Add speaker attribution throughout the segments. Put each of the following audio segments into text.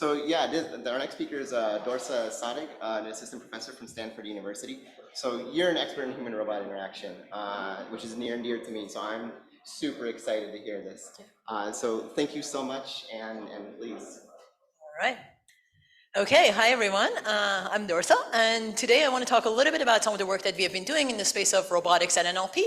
Speaker 1: So yeah, our next speaker is Dorsa Sadigh, an assistant professor from Stanford University. So you're an expert in human-robot interaction, which is near and dear to me. So I'm super excited to hear this. So thank you so much, and please.
Speaker 2: All right. Okay, hi everyone. I'm Dorsa, and today I want to talk a little bit about some of the work that we have been doing in the space of robotics and NLP.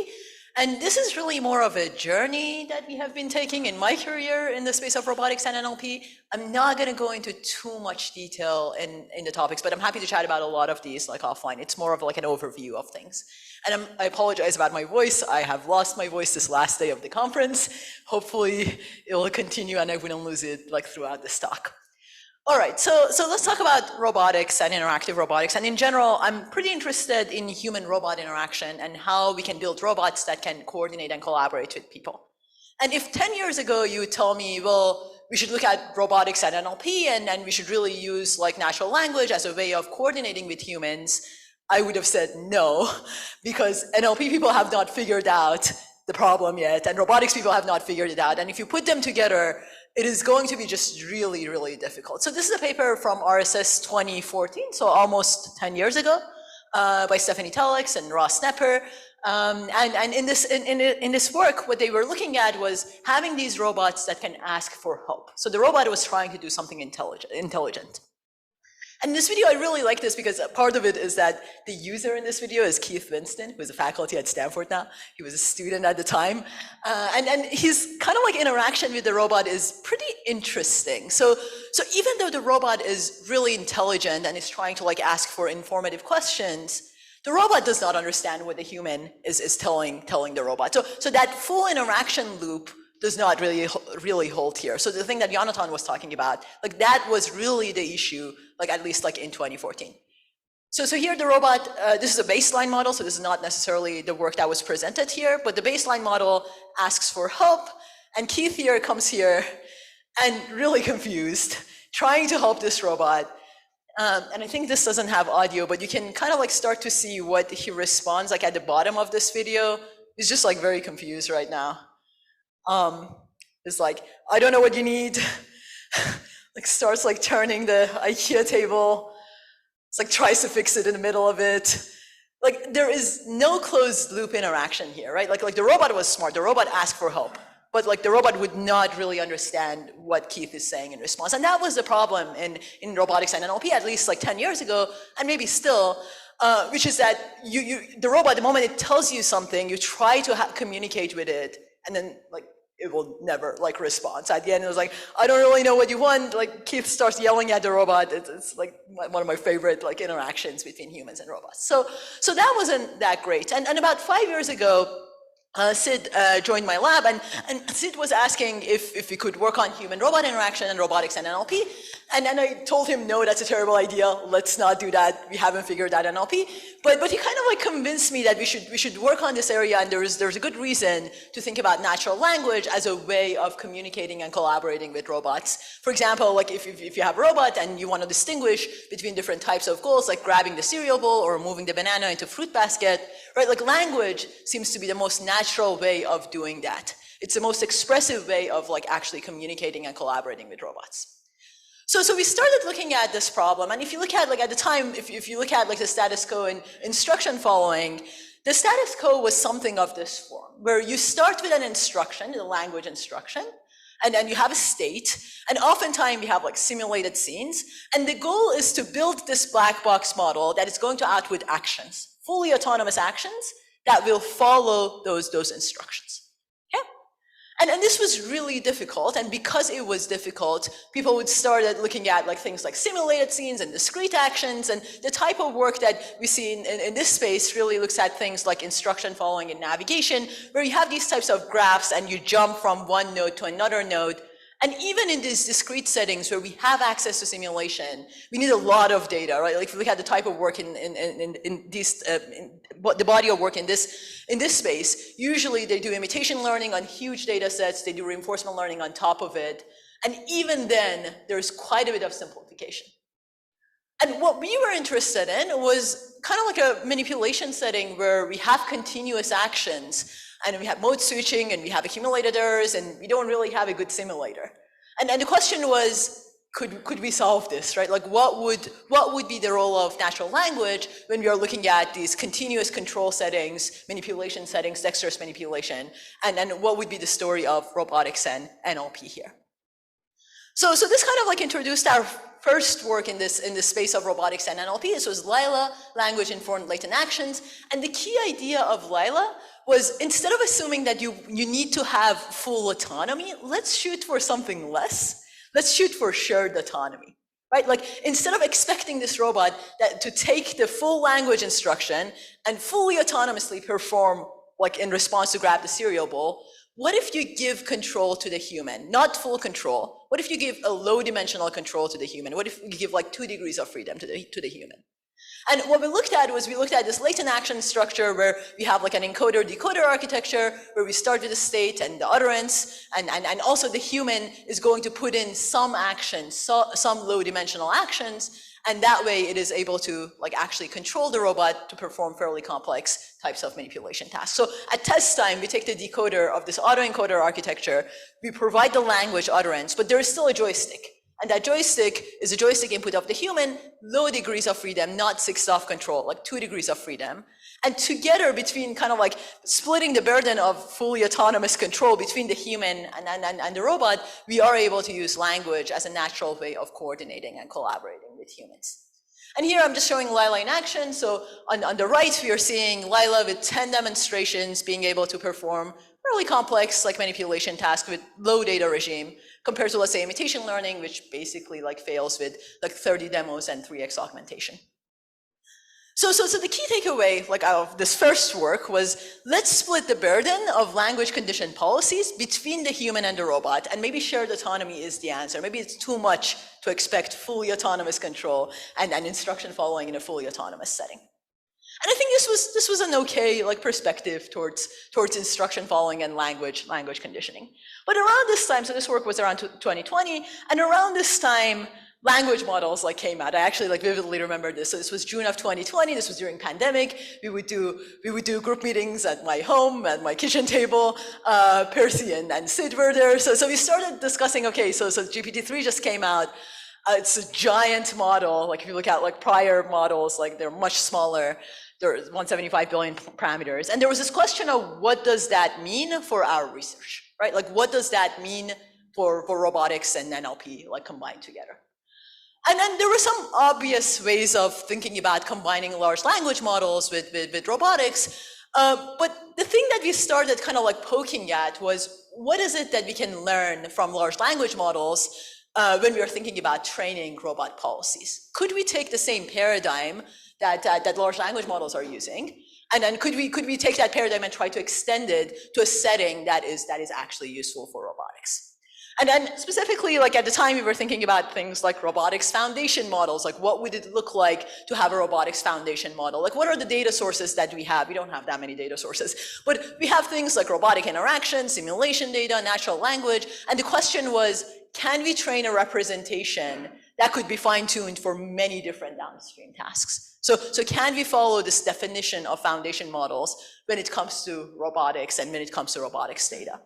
Speaker 2: And this is really more of a journey that we have been taking in my career in the space of robotics and NLP. I'm not going to go into too much detail in the topics, but I'm happy to chat about a lot of these like offline. It's more of like an overview of things. And I apologize about my voice. I have lost my voice this last day of the conference. Hopefully it will continue and I wouldn't lose it like throughout this talk. All right, so let's talk about robotics and interactive robotics. And in general, I'm pretty interested in human-robot interaction and how we can build robots that can coordinate and collaborate with people. And if 10 years ago you would tell me, well, we should look at robotics and NLP and we should really use like natural language as a way of coordinating with humans, I would have said no, because NLP people have not figured out the problem yet, and robotics people have not figured it out. And if you put them together, it is going to be just really, really difficult. So this is a paper from RSS 2014, so almost 10 years ago, by Stephanie Telix and Ross Nepper. And in this work, what they were looking at was having these robots that can ask for help. So the robot was trying to do something intelligent. And in this video, I really like this because part of it is that the user in this video is Keith Winston, who's a faculty at Stanford now. He was a student at the time. And his kind of like interaction with the robot is pretty interesting. So even though the robot is really intelligent and is trying to like ask for informative questions, the robot does not understand what the human is telling the robot. So that full interaction loop does not really hold here. So the thing that Jonathan was talking about, like that was really the issue, like at least like in 2014. So here the robot, this is a baseline model, so this is not necessarily the work that was presented here, but the baseline model asks for help, and Keith here comes here and really confused, trying to help this robot. And I think this doesn't have audio, but you can kind of like start to see what he responds like at the bottom of this video. He's just like very confused right now. It's like, I don't know what you need. Like starts like turning the IKEA table. It's like tries to fix it in the middle of it. Like there is no closed loop interaction here, right? Like the robot was smart. The robot asked for help, but like the robot would not really understand what Keith is saying in response. And that was the problem in robotics and NLP, at least like 10 years ago, and maybe still, which is that the robot, the moment it tells you something, you try to communicate with it, and then like it will never like respond. So at the end it was like, I don't really know what you want. Like Keith starts yelling at the robot. It's like one of my favorite like interactions between humans and robots. So that wasn't that great. And about 5 years ago, Sid joined my lab, and Sid was asking if we could work on human-robot interaction and robotics and NLP. And I told him, no, that's a terrible idea. Let's not do that. We haven't figured out NLP. But he kind of like convinced me that we should work on this area, and there's a good reason to think about natural language as a way of communicating and collaborating with robots. For example, like if you have a robot and you want to distinguish between different types of goals, like grabbing the cereal bowl or moving the banana into fruit basket, right? Like language seems to be the most natural way of doing that. It's the most expressive way of like actually communicating and collaborating with robots. So we started looking at this problem, and if you look at like at the time, if you look at like the status quo in instruction following, the status quo was something of this form, where you start with an instruction, the language instruction, and then you have a state, and oftentimes we have like simulated scenes, and the goal is to build this black box model that is going to output actions, fully autonomous actions that will follow those instructions. And this was really difficult, and because it was difficult, people would start looking at like things like simulated scenes and discrete actions, and the type of work that we see in this space really looks at things like instruction following and navigation, where you have these types of graphs and you jump from one node to another node. And even in these discrete settings where we have access to simulation, we need a lot of data, right? Like if you look at the type of work in the body of work in this space, usually they do imitation learning on huge data sets, they do reinforcement learning on top of it, and even then, there's quite a bit of simplification. And what we were interested in was kind of like a manipulation setting where we have continuous actions, and we have mode switching, and we have accumulated errors, and we don't really have a good simulator. And the question was, could we solve this, right? Like what would be the role of natural language when we are looking at these continuous control settings, manipulation settings, dexterous manipulation, and then what would be the story of robotics and NLP here? So this kind of like introduced our first work in this space of robotics and NLP. This was LILA, language informed latent actions, and the key idea of LILA was instead of assuming that you need to have full autonomy, let's shoot for something less. Let's shoot for shared autonomy, right? Like instead of expecting this robot to take the full language instruction and fully autonomously perform, like in response to grab the cereal bowl, what if you give control to the human? Not full control. What if you give a low dimensional control to the human? What if you give like 2 degrees of freedom to the human? And what we looked at was this latent action structure where we have like an encoder-decoder architecture where we start with the state and the utterance, and also the human is going to put in some actions, some low-dimensional actions, and that way it is able to like actually control the robot to perform fairly complex types of manipulation tasks. So at test time, we take the decoder of this autoencoder architecture, we provide the language utterance, but there is still a joystick. And that joystick is a joystick input of the human, low degrees of freedom, not 6 of control, like 2 degrees of freedom. And together between kind of like splitting the burden of fully autonomous control between the human and the robot, we are able to use language as a natural way of coordinating and collaborating with humans. And here I'm just showing LILA in action. So on the right, we are seeing LILA with 10 demonstrations being able to perform really complex like manipulation tasks with low data regime compared to, let's say, imitation learning, which basically like fails with like 30 demos and 3x augmentation. So the key takeaway like out of this first work was let's split the burden of language conditioned policies between the human and the robot, and maybe shared autonomy is the answer. Maybe it's too much to expect fully autonomous control and instruction following in a fully autonomous setting. And I think this was an okay like perspective towards instruction following and language conditioning. But around this time, so this work was around 2020, and around this time, language models like came out. I actually like vividly remember this. So this was June of 2020. This was during pandemic. We would do group meetings at my home, at my kitchen table. Percy and Sid were there. So we started discussing. Okay, so GPT-3 just came out. It's a giant model. Like if you look at like prior models, like they're much smaller. There are 175 billion parameters. And there was this question of what does that mean for our research, right? Like what does that mean for robotics and NLP like combined together? And then there were some obvious ways of thinking about combining large language models with robotics. But the thing that we started kind of like poking at was what is it that we can learn from large language models when we are thinking about training robot policies? Could we take the same paradigm that large language models are using, and then could we take that paradigm and try to extend it to a setting that is actually useful for robotics? And then specifically, like at the time, we were thinking about things like robotics foundation models. Like what would it look like to have a robotics foundation model? Like what are the data sources that we have? We don't have that many data sources, but we have things like robotic interaction, simulation data, natural language. And the question was, can we train a representation that could be fine-tuned for many different downstream tasks? So can we follow this definition of foundation models when it comes to robotics and when it comes to robotics data?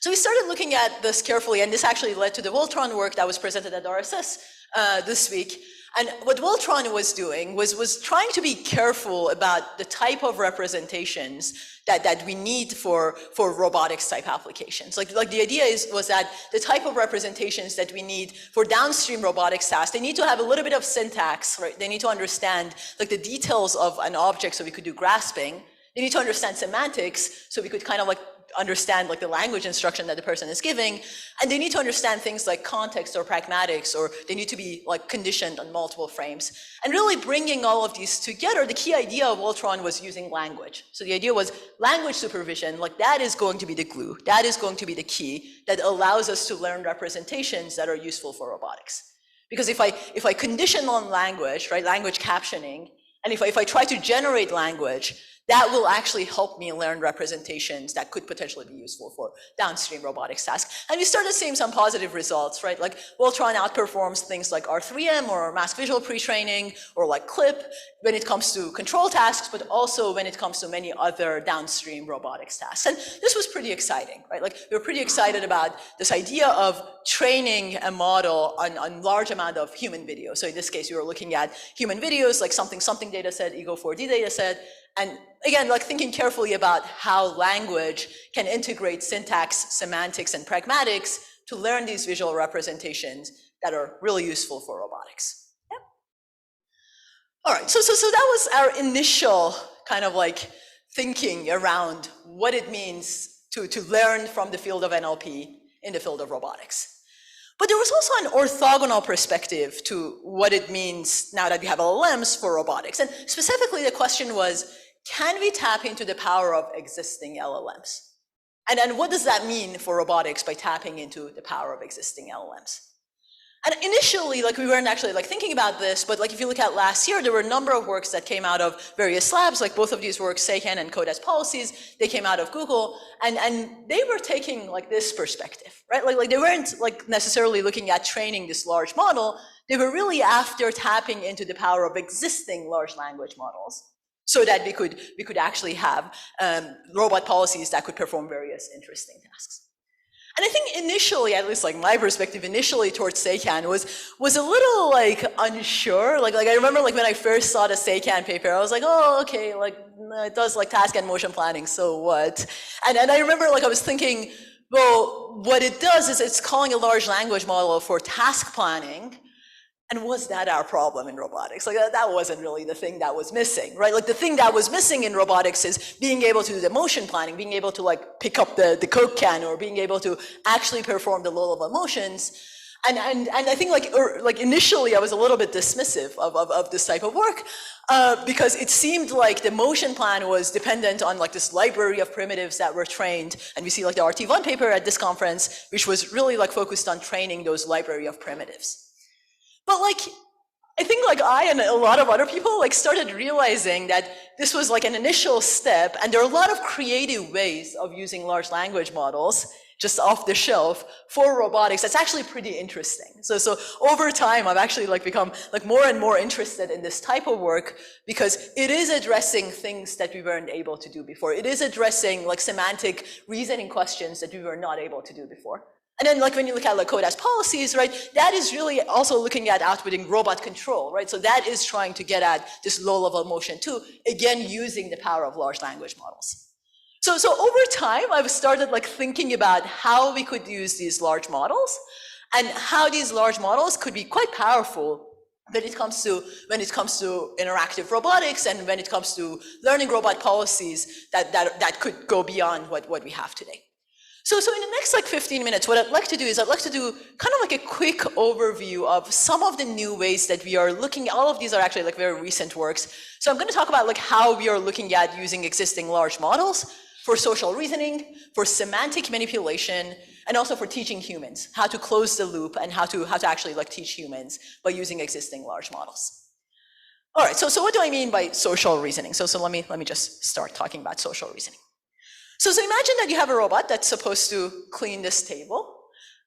Speaker 2: So we started looking at this carefully, and this actually led to the Voltron work that was presented at RSS this week. And what Voltron was doing was trying to be careful about the type of representations that we need for robotics type applications. Like the idea was that the type of representations that we need for downstream robotics tasks, they need to have a little bit of syntax, right? They need to understand like the details of an object so we could do grasping. They need to understand semantics so we could kind of like understand like the language instruction that the person is giving, and they need to understand things like context or pragmatics, or they need to be like conditioned on multiple frames. And really bringing all of these together, the key idea of Voltron was using language. So the idea was language supervision, like that is going to be the glue, that is going to be the key that allows us to learn representations that are useful for robotics. Because if I condition on language, right, language captioning, and if I try to generate language, that will actually help me learn representations that could potentially be useful for downstream robotics tasks. And we started seeing some positive results, right? Like Voltron outperforms things like R3M or mask visual pre-training or like CLIP when it comes to control tasks, but also when it comes to many other downstream robotics tasks. And this was pretty exciting, right? Like we were pretty excited about this idea of training a model on large amount of human video. So in this case, we were looking at human videos, like something data set, Ego4D data set, and again, like thinking carefully about how language can integrate syntax, semantics, and pragmatics to learn these visual representations that are really useful for robotics. Yeah. All right, so that was our initial kind of like thinking around what it means to learn from the field of NLP in the field of robotics. But there was also an orthogonal perspective to what it means now that we have LLMs for robotics. And specifically, the question was, can we tap into the power of existing LLMs? And then what does that mean for robotics by tapping into the power of existing LLMs? And initially, like we weren't actually like thinking about this, but like if you look at last year, there were a number of works that came out of various labs, like both of these works, Seihan and Code as Policies, they came out of Google, and they were taking like this perspective, right? Like they weren't like necessarily looking at training this large model, they were really after tapping into the power of existing large language models, so that we could actually have robot policies that could perform various interesting tasks. And I think initially, at least like my perspective, initially towards Seihan was a little like unsure. Like I remember like when I first saw the Seihan paper, I was like, oh, okay, like it does like task and motion planning, so what? And I remember like I was thinking, well, what it does is it's calling a large language model for task planning. And was that our problem in robotics? Like that wasn't really the thing that was missing, right? Like the thing that was missing in robotics is being able to do the motion planning, being able to like pick up the Coke can, or being able to actually perform the low-level motions. And I think like initially I was a little bit dismissive of this type of work because it seemed like the motion plan was dependent on like this library of primitives that were trained. And we see like the RT1 paper at this conference, which was really like focused on training those library of primitives. But like, I think like I and a lot of other people like started realizing that this was like an initial step, and there are a lot of creative ways of using large language models just off the shelf for robotics. That's actually pretty interesting. So over time, I've actually like become like more and more interested in this type of work because it is addressing things that we weren't able to do before. It is addressing like semantic reasoning questions that we were not able to do before. And then like when you look at like Code as Policies, right, that is really also looking at outputting robot control, right? So that is trying to get at this low-level motion too, again, using the power of large language models. So over time, I've started like thinking about how we could use these large models and how these large models could be quite powerful when it comes to interactive robotics and when it comes to learning robot policies that could go beyond what we have today. So in the next like 15 minutes, what I'd like to do is I'd like to do kind of like a quick overview of some of the new ways that we are looking. All of these are actually like very recent works. So I'm going to talk about like how we are looking at using existing large models for social reasoning, for semantic manipulation, and also for teaching humans, how to close the loop and how to actually like teach humans by using existing large models. All right, so what do I mean by social reasoning? So let me just start talking about social reasoning. So imagine that you have a robot that's supposed to clean this table.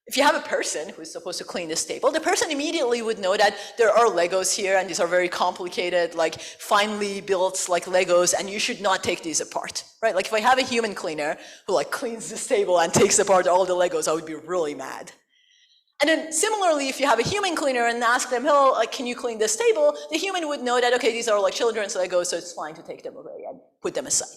Speaker 2: If you have a person who's supposed to clean this table, the person immediately would know that there are Legos here, and these are very complicated, like finely built like Legos, and you should not take these apart, right? Like if I have a human cleaner who like cleans this table and takes apart all the Legos, I would be really mad. And then similarly, if you have a human cleaner and ask them, oh, like, can you clean this table? The human would know that, okay, these are like children's Legos, so it's fine to take them away and put them aside.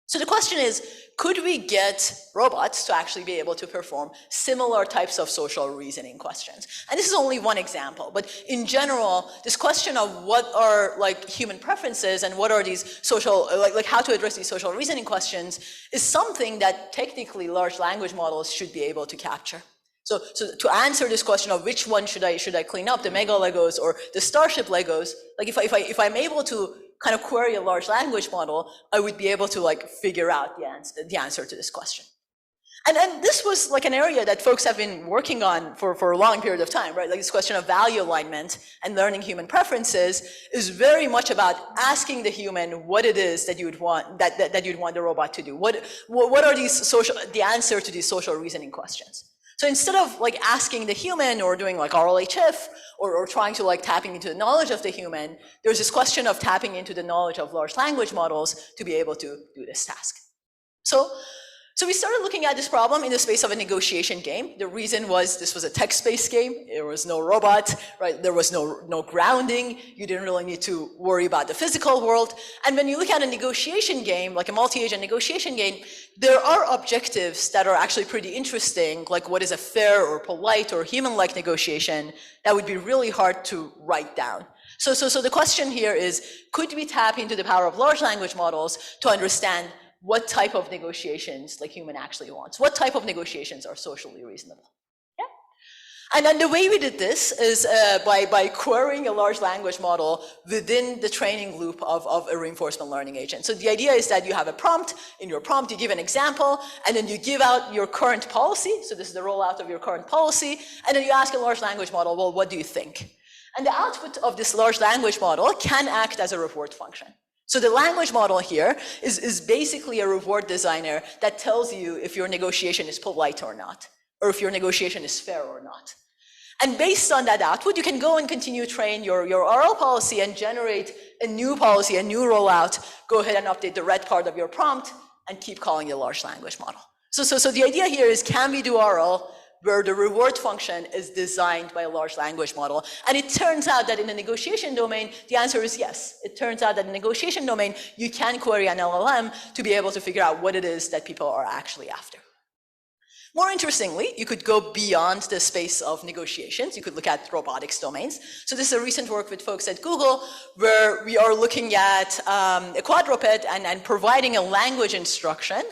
Speaker 2: So the question is, could we get robots to actually be able to perform similar types of social reasoning questions? And this is only one example, but in general, this question of what are like human preferences and what are these social, like how to address these social reasoning questions is something that technically large language models should be able to capture. So to answer this question of which one should I clean up, the Mega Legos or the Starship Legos, like if I'm able to kind of query a large language model, I would be able to like figure out the answer to this question. And this was like an area that folks have been working on for a long period of time, right? Like this question of value alignment and learning human preferences is very much about asking the human what it is that you would want, that you'd want the robot to do. What are the answer to these social reasoning questions? So instead of like asking the human or doing like RLHF or trying to like tapping into the knowledge of the human, there's this question of tapping into the knowledge of large language models to be able to do this task. So we started looking at this problem in the space of a negotiation game. The reason was this was a text-based game. There was no robot, right? There was no grounding. You didn't really need to worry about the physical world. And when you look at a negotiation game, like a multi-agent negotiation game, there are objectives that are actually pretty interesting, like what is a fair or polite or human-like negotiation that would be really hard to write down. So the question here is, could we tap into the power of large language models to understand what type of negotiations like human actually wants? What type of negotiations are socially reasonable? Yeah. And then the way we did this is by querying a large language model within the training loop of a reinforcement learning agent. So the idea is that you have a prompt. In your prompt, you give an example, and then you give out your current policy. So this is the rollout of your current policy. And then you ask a large language model, well, what do you think? And the output of this large language model can act as a reward function. So the language model here is basically a reward designer that tells you if your negotiation is polite or not, or if your negotiation is fair or not. And based on that output, you can go and continue train your RL policy and generate a new policy, a new rollout, go ahead and update the red part of your prompt, and keep calling the large language model. So the idea here is, can we do RL where the reward function is designed by a large language model? And it turns out that in the negotiation domain, the answer is yes. It turns out that in the negotiation domain, you can query an LLM to be able to figure out what it is that people are actually after. More interestingly, you could go beyond the space of negotiations. You could look at robotics domains. So this is a recent work with folks at Google where we are looking at a quadruped and providing a language instruction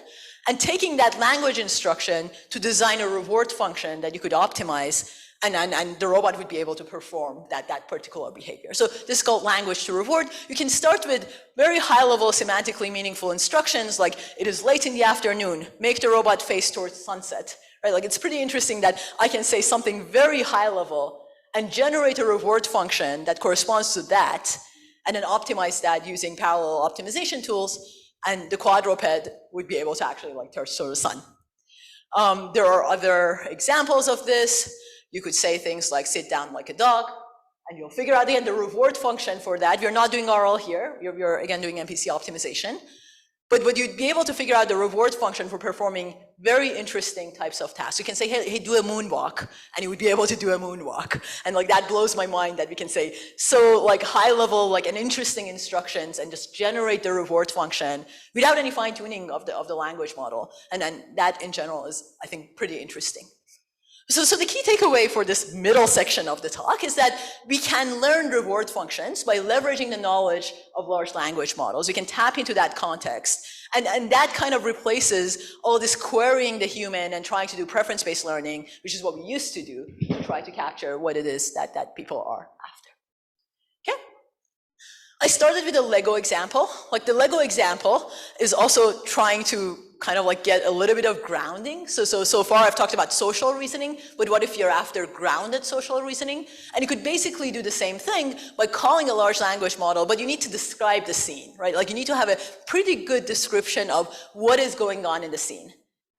Speaker 2: and taking that language instruction to design a reward function that you could optimize, and the robot would be able to perform that particular behavior. So this is called language to reward. You can start with very high-level semantically meaningful instructions like, it is late in the afternoon, make the robot face towards sunset. Right? Like, it's pretty interesting that I can say something very high-level and generate a reward function that corresponds to that, and then optimize that using parallel optimization tools, and the quadruped would be able to actually like touch the sun. There are other examples of this. You could say things like sit down like a dog, and you'll figure out again the reward function for that. You're not doing RL here, you're again doing MPC optimization. But you'd be able to figure out the reward function for performing very interesting types of tasks. You can say, hey, do a moonwalk, and you would be able to do a moonwalk. And like that blows my mind that we can say so like high level, like an interesting instructions and just generate the reward function without any fine tuning of the language model. And then that in general is, I think, pretty interesting. So the key takeaway for this middle section of the talk is that we can learn reward functions by leveraging the knowledge of large language models. We can tap into that context. And that kind of replaces all this querying the human and trying to do preference-based learning, which is what we used to do, to try to capture what it is that people are after. Okay? I started with a Lego example. Like the Lego example is also trying to kind of like get a little bit of grounding. So far I've talked about social reasoning, but what if you're after grounded social reasoning? And you could basically do the same thing by calling a large language model, but you need to describe the scene, right? Like you need to have a pretty good description of what is going on in the scene.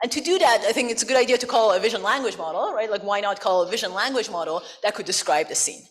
Speaker 2: And to do that, I think it's a good idea to call a vision language model, right? Like why not call a vision language model that could describe the scene?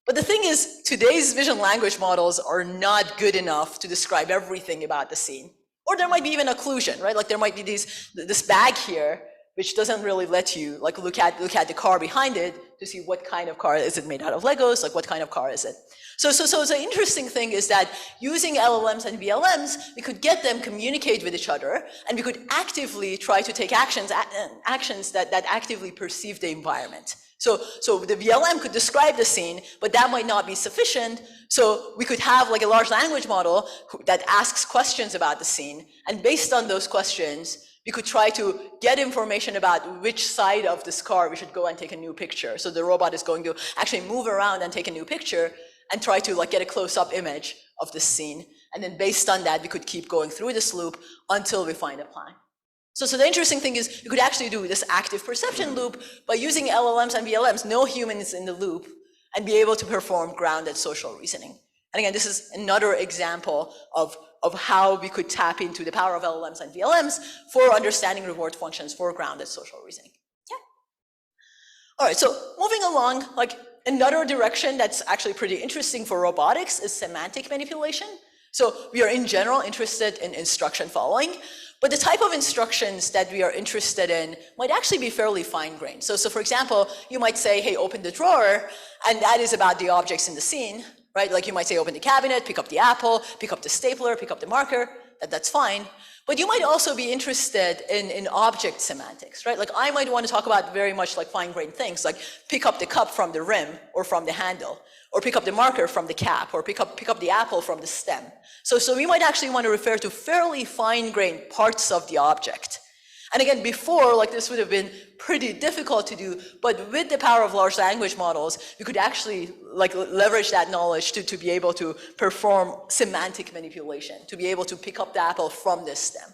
Speaker 2: But the thing is, today's vision language models are not good enough to describe everything about the scene. Or there might be even occlusion, right? Like there might be this bag here, which doesn't really let you like look at the car behind it to see what kind of car is it made out of Legos, like what kind of car is it. So the interesting thing is that using LLMs and VLMs, we could get them communicate with each other, and we could actively try to take actions that actively perceive the environment. So the VLM could describe the scene, but that might not be sufficient. So we could have like a large language model that asks questions about the scene. And based on those questions, we could try to get information about which side of this car we should go and take a new picture. So the robot is going to actually move around and take a new picture and try to like get a close-up image of the scene. And then based on that, we could keep going through this loop until we find a plan. So the interesting thing is you could actually do this active perception loop by using LLMs and VLMs, no humans in the loop, and be able to perform grounded social reasoning. And again, this is another example of how we could tap into the power of LLMs and VLMs for understanding reward functions for grounded social reasoning. Yeah. All right, so moving along, like another direction that's actually pretty interesting for robotics is semantic manipulation. So we are in general interested in instruction following, but the type of instructions that we are interested in might actually be fairly fine-grained. So for example, you might say, hey, open the drawer, and that is about the objects in the scene, right? Like you might say, open the cabinet, pick up the apple, pick up the stapler, pick up the marker, that's fine. But you might also be interested in object semantics, right? Like I might want to talk about very much like fine-grained things, like pick up the cup from the rim or from the handle, or pick up the marker from the cap, or pick up the apple from the stem. So we might actually want to refer to fairly fine-grained parts of the object. And again, before, like this would have been pretty difficult to do, but with the power of large language models, we could actually like leverage that knowledge to be able to perform semantic manipulation, to be able to pick up the apple from the stem.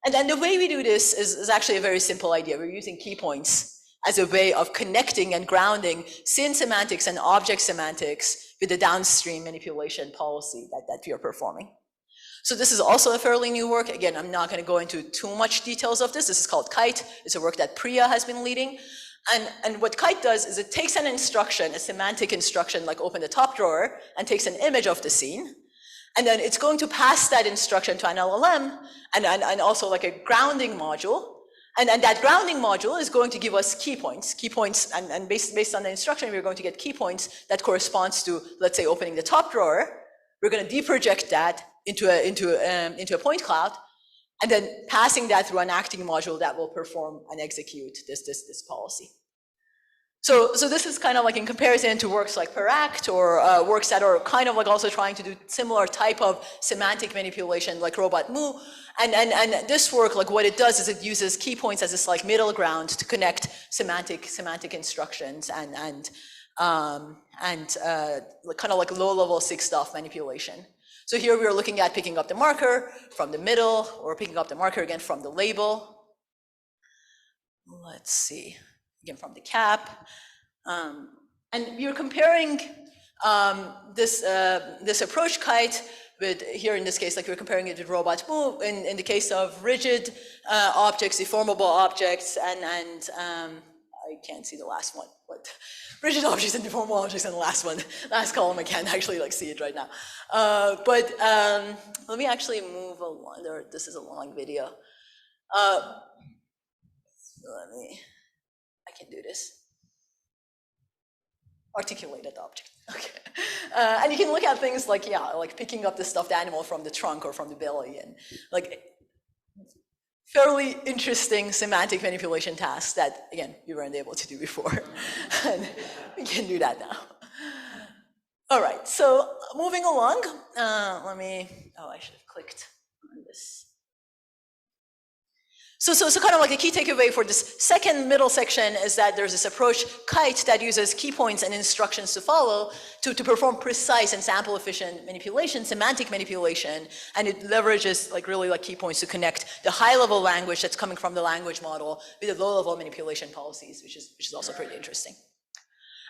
Speaker 2: And then the way we do this is actually a very simple idea. We're using key points as a way of connecting and grounding scene semantics and object semantics with the downstream manipulation policy that we are performing. So this is also a fairly new work. Again, I'm not going to go into too much details of this. This is called KITE. It's a work that Priya has been leading. And what KITE does is it takes an instruction, a semantic instruction, like open the top drawer, and takes an image of the scene. And then it's going to pass that instruction to an LLM and also like a grounding module. And that grounding module is going to give us key points, and based on the instruction, we're going to get key points that corresponds to, let's say, opening the top drawer. We're going to deproject that into a point cloud, and then passing that through an acting module that will perform and execute this policy. So this is kind of like in comparison to works like PerAct or works that are kind of like also trying to do similar type of semantic manipulation like RobotMu. And this work, like what it does is it uses key points as this like middle ground to connect semantic instructions and kind of like low-level SIG stuff manipulation. So here we are looking at picking up the marker from the middle, or picking up the marker again from the label. Let's see, again from the cap. And we are comparing this approach KITE with, here in this case, like we're comparing it with RobotMu in the case of rigid objects, deformable objects, and I can't see the last one, but rigid objects and deformable objects in the last column, I can't actually like see it right now. But let me actually move along. This is a long video. I can do this. Articulated object. Okay. And you can look at things like, yeah, like picking up the stuffed animal from the trunk or from the belly, and like fairly interesting semantic manipulation tasks that, again, we weren't able to do before. And we can do that now. All right, so moving along, I should have clicked on this. So kind of like the key takeaway for this second middle section is that there's this approach, KITE, that uses key points and instructions to follow to perform precise and sample efficient manipulation, semantic manipulation, and it leverages like really like key points to connect the high level language that's coming from the language model with the low level manipulation policies, which is also pretty interesting.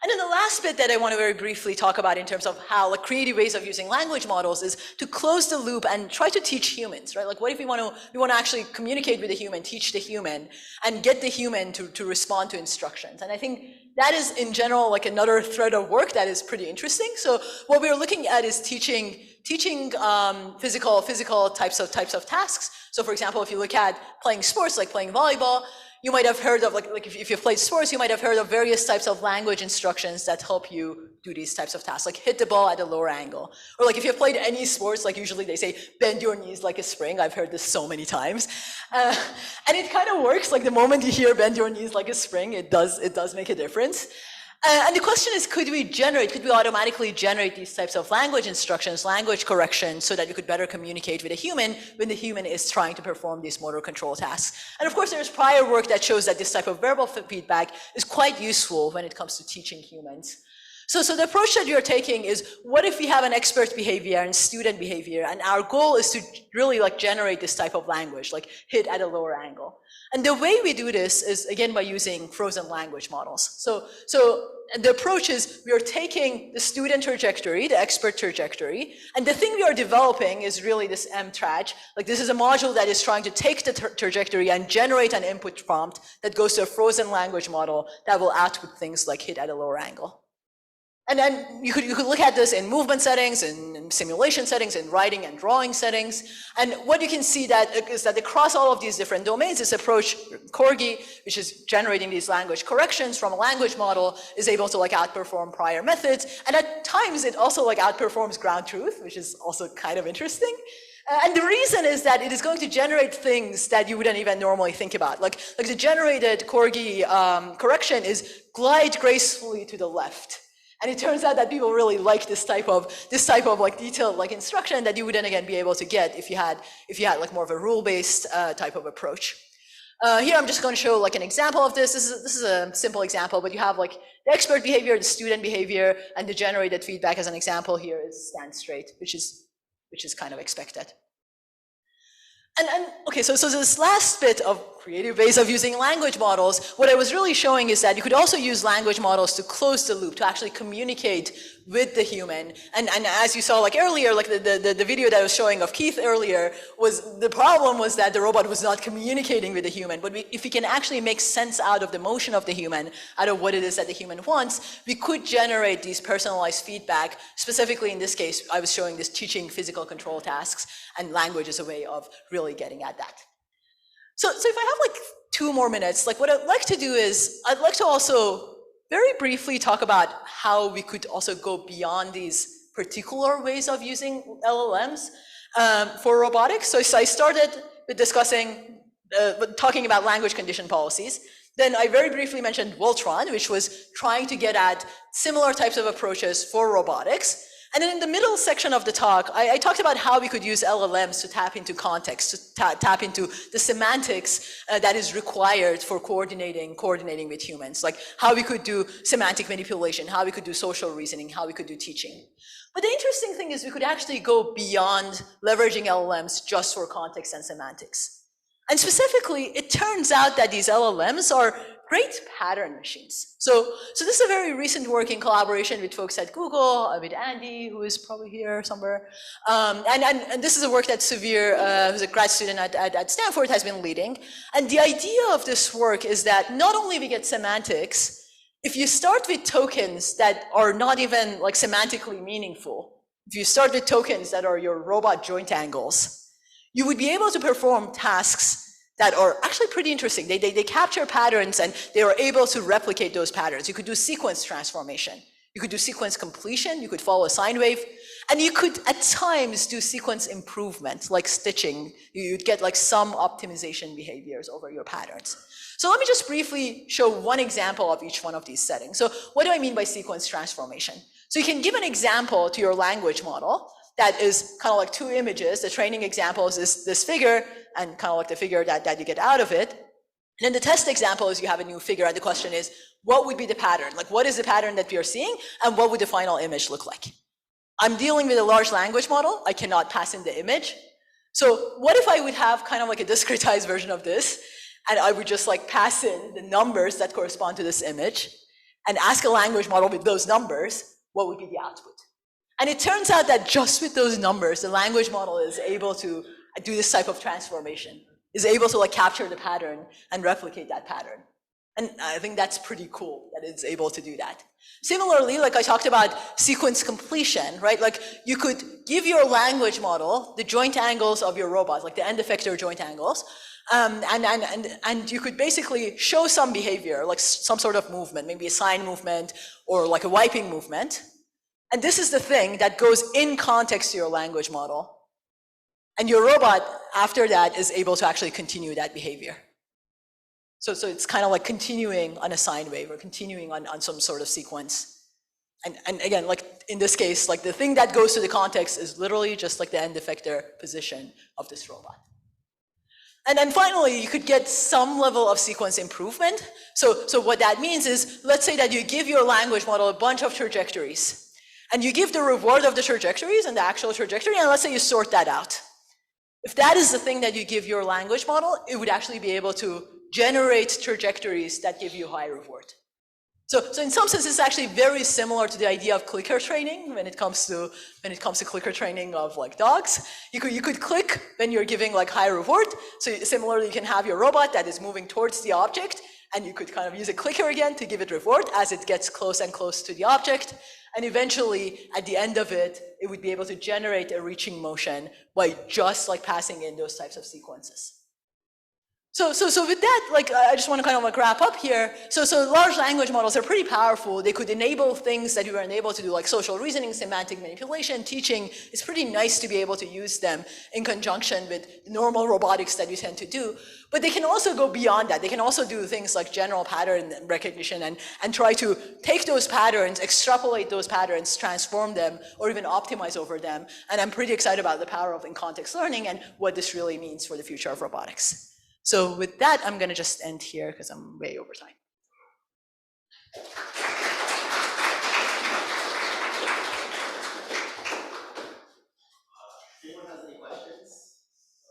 Speaker 2: And then the last bit that I want to very briefly talk about in terms of how like creative ways of using language models is to close the loop and try to teach humans, right? Like what if we want to actually communicate with the human, teach the human, and get the human to respond to instructions. And I think that is in general like another thread of work that is pretty interesting. So what we're looking at is teaching physical types of tasks. So for example, if you look at playing sports, like playing volleyball, you might have heard of, like if you've played sports, you might have heard of various types of language instructions that help you do these types of tasks, like hit the ball at a lower angle. Or like if you've played any sports, like usually they say, bend your knees like a spring. I've heard this so many times. And it kind of works, like the moment you hear bend your knees like a spring, it does make a difference. And the question is, could we automatically generate these types of language instructions, language corrections, so that we could better communicate with a human when the human is trying to perform these motor control tasks? And of course, there's prior work that shows that this type of verbal feedback is quite useful when it comes to teaching humans. So the approach that you're taking is, what if we have an expert behavior and student behavior, and our goal is to really like generate this type of language, like hit at a lower angle. And the way we do this is, again, by using frozen language models. So the approach is, we are taking the student trajectory, the expert trajectory, and the thing we are developing is really this mtraj. Like, this is a module that is trying to take the trajectory and generate an input prompt that goes to a frozen language model that will output things like hit at a lower angle. And then you could look at this in movement settings, in simulation settings, in writing and drawing settings. And what you can see is that across all of these different domains, this approach, Corgi, which is generating these language corrections from a language model, is able to like outperform prior methods. And at times, it also like outperforms ground truth, which is also kind of interesting. And the reason is that it is going to generate things that you wouldn't even normally think about. Like the generated Corgi correction is glide gracefully to the left. And it turns out that people really like this type of like detailed like instruction that you wouldn't again be able to get if you had like more of a rule-based type of approach. Here I'm just going to show like an example of this. This is a simple example, but you have like the expert behavior, the student behavior, and the generated feedback as an example here is stand straight, which is kind of expected. And okay, so this last bit of creative ways of using language models, what I was really showing is that you could also use language models to close the loop, to actually communicate with the human. And as you saw like earlier, like the video that I was showing of Keith earlier, the problem was that the robot was not communicating with the human. But if we can actually make sense out of the motion of the human, out of what it is that the human wants, we could generate these personalized feedback. Specifically in this case, I was showing this teaching physical control tasks, and language is a way of really getting at that. So if I have like 2 more minutes, like what I'd like to do is, I'd like to also very briefly talk about how we could also go beyond these particular ways of using LLMs for robotics. So I started with talking about language condition policies. Then I very briefly mentioned Voltron, which was trying to get at similar types of approaches for robotics. And then in the middle section of the talk, I talked about how we could use LLMs to tap into context, to tap into the semantics that is required for coordinating with humans, like how we could do semantic manipulation, how we could do social reasoning, how we could do teaching. But the interesting thing is we could actually go beyond leveraging LLMs just for context and semantics. And specifically, it turns out that these LLMs are great pattern machines. So this is a very recent work in collaboration with folks at Google, with Andy, who is probably here somewhere. And this is a work that Suvir, who's a grad student at Stanford, has been leading. And the idea of this work is that not only we get semantics, if you start with tokens that are not even like semantically meaningful, if you start with tokens that are your robot joint angles, you would be able to perform tasks that are actually pretty interesting. They capture patterns and they are able to replicate those patterns. You could do sequence transformation. You could do sequence completion. You could follow a sine wave. And you could at times do sequence improvement, like stitching. You'd get like some optimization behaviors over your patterns. So let me just briefly show one example of each one of these settings. So what do I mean by sequence transformation? So you can give an example to your language model that is kind of like 2 images. The training example is this figure and kind of like the figure that you get out of it. And then the test example is you have a new figure, and the question is, what would be the pattern? Like, what is the pattern that we are seeing, and what would the final image look like? I'm dealing with a large language model. I cannot pass in the image. So what if I would have kind of like a discretized version of this, and I would just like pass in the numbers that correspond to this image, and ask a language model with those numbers, what would be the output? And it turns out that just with those numbers, the language model is able to do this type of transformation, is able to like capture the pattern and replicate that pattern. And I think that's pretty cool that it's able to do that. Similarly, like I talked about sequence completion, right? Like you could give your language model the joint angles of your robot, like the end effector joint angles, and you could basically show some behavior, like some sort of movement, maybe a sine movement or like a wiping movement. And this is the thing that goes in context to your language model. And your robot, after that, is able to actually continue that behavior. So it's kind of like continuing on a sine wave or continuing on some sort of sequence. And again, like in this case, like the thing that goes to the context is literally just like the end effector position of this robot. And then finally, you could get some level of sequence improvement. So what that means is, let's say that you give your language model a bunch of trajectories, and you give the reward of the trajectories and the actual trajectory, and let's say you sort that out. If that is the thing that you give your language model, it would actually be able to generate trajectories that give you high reward. So in some sense, it's actually very similar to the idea of clicker training when it comes to clicker training of like dogs. You could click when you're giving like high reward. So similarly, you can have your robot that is moving towards the object, and you could kind of use a clicker again to give it reward as it gets close and close to the object. And eventually, at the end of it, it would be able to generate a reaching motion by just like passing in those types of sequences. So with that, like, I just want to kind of like wrap up here. So large language models are pretty powerful. They could enable things that you weren't able to do, like social reasoning, semantic manipulation, teaching. It's pretty nice to be able to use them in conjunction with normal robotics that you tend to do. But they can also go beyond that. They can also do things like general pattern recognition and try to take those patterns, extrapolate those patterns, transform them, or even optimize over them. And I'm pretty excited about the power of in-context learning and what this really means for the future of robotics. So with that, I'm going to just end here because I'm way over time.
Speaker 1: Anyone has any questions?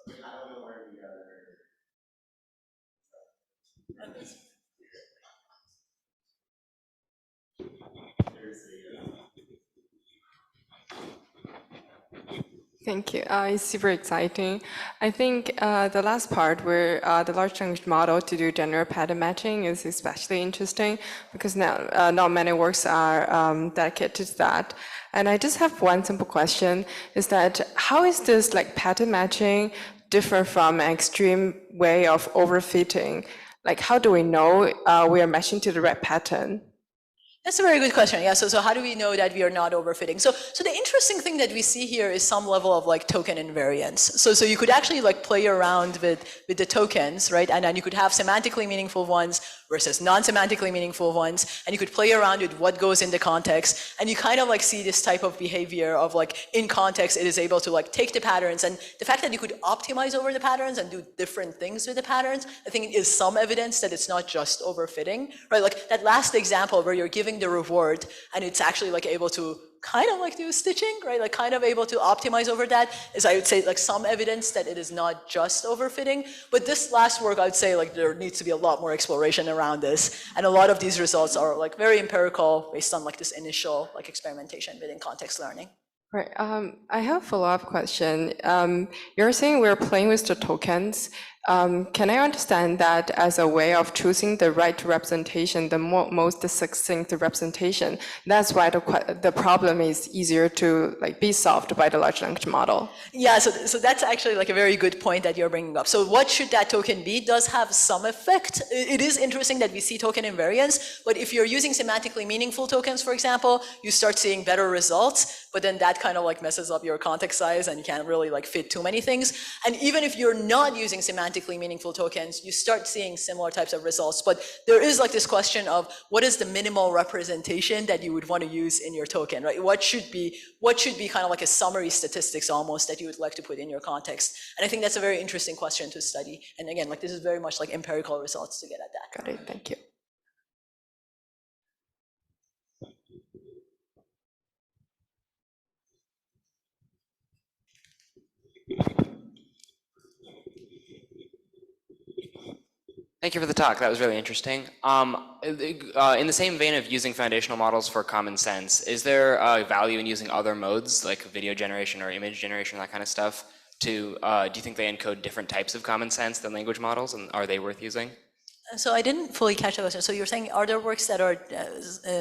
Speaker 1: I don't know where we are.
Speaker 3: Thank you. It's super exciting. I think the last part where the large language model to do general pattern matching is especially interesting because now not many works are dedicated to that. And I just have one simple question, is that how is this like pattern matching different from an extreme way of overfitting? Like how do we know we are matching to the right pattern?
Speaker 2: That's a very good question. Yeah. So how do we know that we are not overfitting? So the interesting thing that we see here is some level of like token invariance. So you could actually like play around with the tokens, right? And then you could have semantically meaningful ones versus non-semantically meaningful ones, and you could play around with what goes in the context, and you kind of like see this type of behavior of like in context it is able to like take the patterns, and the fact that you could optimize over the patterns and do different things with the patterns, I think is some evidence that it's not just overfitting, right? Like that last example where you're giving the reward and it's actually like able to kind of like do stitching, right? Like kind of able to optimize over that is, I would say, like some evidence that it is not just overfitting. But this last work, I would say like there needs to be a lot more exploration around this. And a lot of these results are like very empirical based on like this initial like experimentation within context learning.
Speaker 3: Right. I have a follow-up question. You're saying we're playing with the tokens. Can I understand that as a way of choosing the right representation, the most succinct representation? That's why the problem is easier to like be solved by the large language model.
Speaker 2: Yeah, so that's actually like a very good point that you're bringing up. So what should that token be does have some effect. It is interesting that we see token invariance, but if you're using semantically meaningful tokens, for example, you start seeing better results, but then that kind of like messes up your context size and you can't really like fit too many things. And even if you're not using semantically meaningful tokens, you start seeing similar types of results. But there is like this question of what is the minimal representation that you would want to use in your token, right? What should be kind of like a summary statistics almost that you would like to put in your context? And I think that's a very interesting question to study. And again, like this is very much like empirical results to get at that.
Speaker 3: Got it, thank you.
Speaker 4: Thank you for the talk. That was really interesting. In the same vein of using foundational models for common sense, is there value in using other modes like video generation or image generation, that kind of stuff? Do you think they encode different types of common sense than language models, and are they worth using?
Speaker 2: So I didn't fully catch the question. So you're saying are there works that are?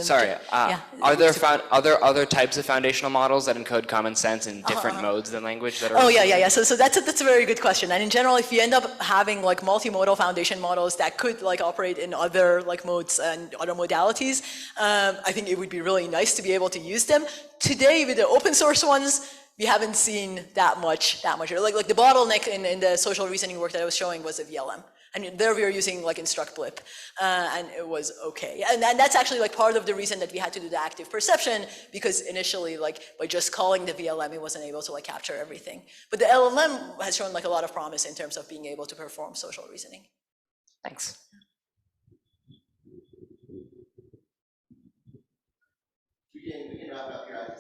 Speaker 4: Sorry.
Speaker 2: Yeah.
Speaker 4: Are there other types of foundational models that encode common sense in different modes than language that are?
Speaker 2: Oh yeah. So that's a very good question. And in general, if you end up having like multimodal foundation models that could like operate in other like modes and other modalities, I think it would be really nice to be able to use them. Today with the open source ones, we haven't seen that much. Like the bottleneck in the social reasoning work that I was showing was a VLM. And there we were using like instruct blip, and it was okay. And that's actually like part of the reason that we had to do the active perception, because initially like by just calling the VLM, it wasn't able to like capture everything. But the LLM has shown like a lot of promise in terms of being able to perform social reasoning.
Speaker 4: Thanks.
Speaker 1: We can wrap up here.